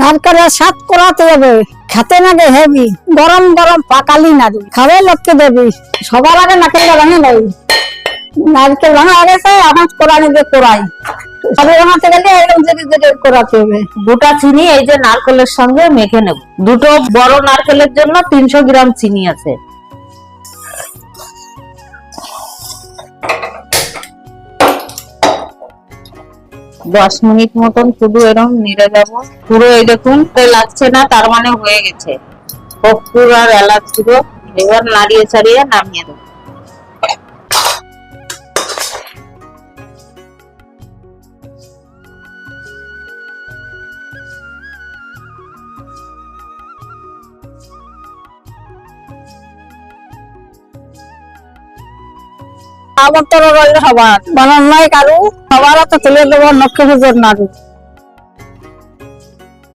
নারকেলের স্বাদ করাতে হবে, খেতে নাগে হেবি, গরম গরম পাকালি নাড়ু খাবে লোককে দেবি। সবার আগে নারকেলটা ভাঙে নেই, নারকেল ভাঙা আগে আনাজ কোরআনি দিয়ে কোরাই, সবে বানাতে গেলে এরকম জেগে কোরাতে হবে। গোটা চিনি এই যে নারকেলের সঙ্গে মেখে নেব। দুটো বড় নারকেলের জন্য 300 গ্রাম চিনি আছে। দশ মিনিট মতন শুধু এরকম নেড়ে যাবো। পুরো এই দেখুন লাগছে না, তার মানে হয়ে গেছে। কর্পূর আর এলাচ গুঁড়ো এবার নাড়িয়ে চাড়িয়ে নামিয়ে দেবো। আমন্ত্রণ রইল সবার, বানান নাই কারু, সবার হাতে তুলে দেবো লক্ষ্মী পুজোর নাড়ু।